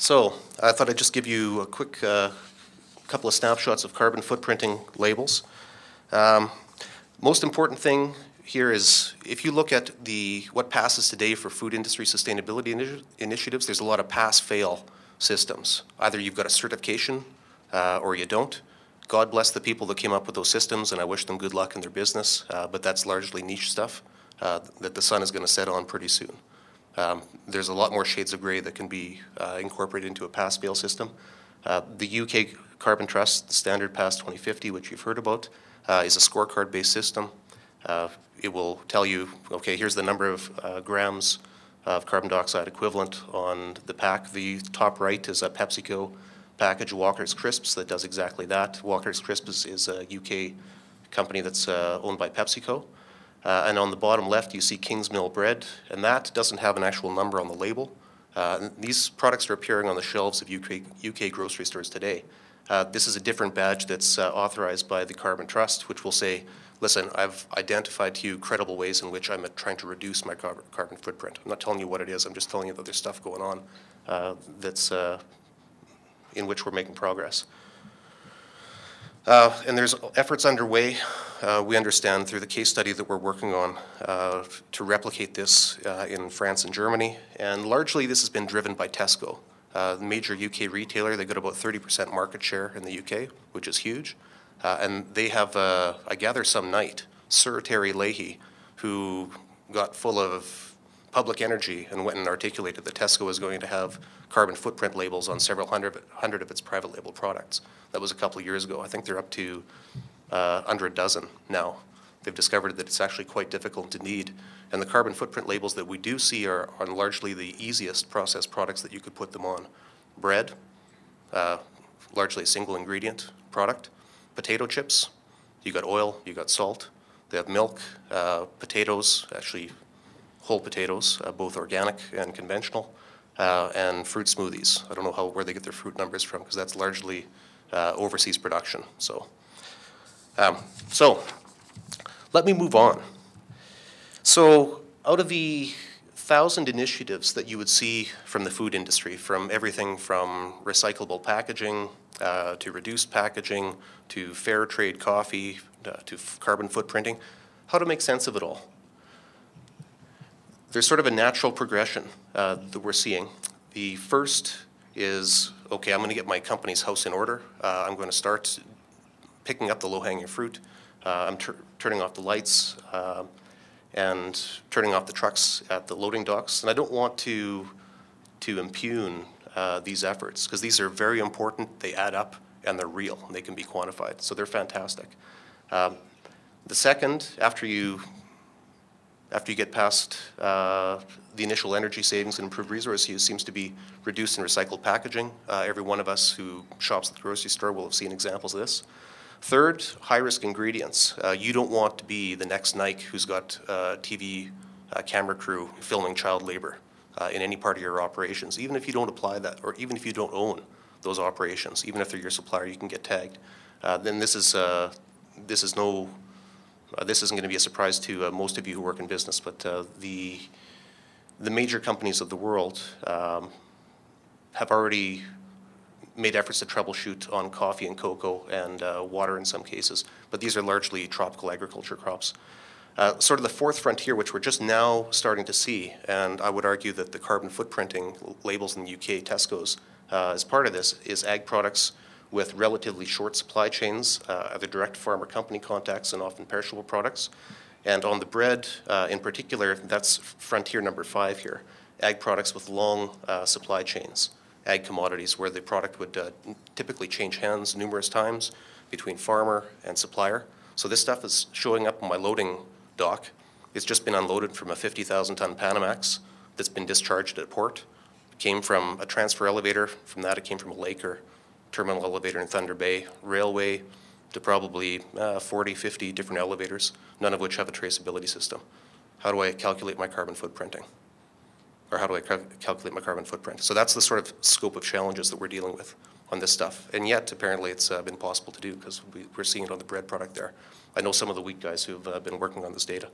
So I thought I'd just give you a quick couple of snapshots of carbon footprinting labels. Most important thing here is if you look at what passes today for food industry sustainability initiatives, there's a lot of pass-fail systems. Either you've got a certification or you don't. God bless the people that came up with those systems, and I wish them good luck in their business, but that's largely niche stuff that the sun is going to set on pretty soon. There's a lot more shades of gray that can be incorporated into a pass-fail system. The UK Carbon Trust, the standard PAS 2050, which you've heard about, is a scorecard-based system. It will tell you, okay, here's the number of grams of carbon dioxide equivalent on the pack. The top right is a PepsiCo package, Walker's Crisps, that does exactly that. Walker's Crisps is a UK company that's owned by PepsiCo. And on the bottom left, you see Kingsmill bread, and that doesn't have an actual number on the label. These products are appearing on the shelves of UK grocery stores today. This is a different badge that's authorized by the Carbon Trust, which will say, listen, I've identified to you credible ways in which I'm trying to reduce my carbon footprint. I'm not telling you what it is, I'm just telling you that there's stuff going on that's in which we're making progress. And there's efforts underway, we understand, through the case study that we're working on to replicate this in France and Germany. And largely this has been driven by Tesco. The major UK retailer, they got about 30% market share in the UK, which is huge. And they have, I gather some night, Sir Terry Leahy, who got full of public energy and went and articulated that Tesco was going to have carbon footprint labels on several hundred of its private label products. That was a couple of years ago. I think they're up to under a dozen now. They've discovered that it's actually quite difficult to need. And the carbon footprint labels that we do see are largely the easiest processed products that you could put them on. Bread, largely a single ingredient product. Potato chips, you got oil, you got salt. They have milk, potatoes, actually whole potatoes, both organic and conventional, and fruit smoothies. I don't know where they get their fruit numbers from, because that's largely overseas production. So let me move on. So out of the 1,000 initiatives that you would see from the food industry, from everything from recyclable packaging to reduced packaging to fair trade coffee to carbon footprinting, how to make sense of it all? There's sort of a natural progression that we're seeing. The first is, okay, I'm going to get my company's house in order. I'm going to start picking up the low-hanging fruit. I'm turning off the lights and turning off the trucks at the loading docks. And I don't want to impugn these efforts, because these are very important, they add up, and they're real, and they can be quantified. So they're fantastic. The second, after you get past the initial energy savings and improved resource use, seems to be reduced and recycled packaging. Every one of us who shops at the grocery store will have seen examples of this. Third, high-risk ingredients. You don't want to be the next Nike who's got a TV camera crew filming child labor in any part of your operations. Even if you don't apply that, or even if you don't own those operations, even if they're your supplier, you can get tagged. Then this isn't going to be a surprise to most of you who work in business, but the major companies of the world have already made efforts to troubleshoot on coffee and cocoa and water in some cases, but these are largely tropical agriculture crops. Sort of the fourth frontier, which we're just now starting to see, and I would argue that the carbon footprinting labels in the UK, Tesco's, as part of this, is ag products with relatively short supply chains, either direct farmer company contacts and often perishable products. And on the bread in particular, that's frontier number 5 here, ag products with long supply chains, ag commodities where the product would typically change hands numerous times between farmer and supplier. So this stuff is showing up on my loading dock. It's just been unloaded from a 50,000-ton Panamax that's been discharged at port. It came from a transfer elevator. From that, it came from a lake or terminal elevator in Thunder Bay, railway to probably 40, 50 different elevators, none of which have a traceability system. How do I calculate my carbon footprinting? Or how do I calculate my carbon footprint? So that's the sort of scope of challenges that we're dealing with on this stuff. And yet, apparently, it's been possible to do because we're seeing it on the bread product there. I know some of the wheat guys who've been working on this data.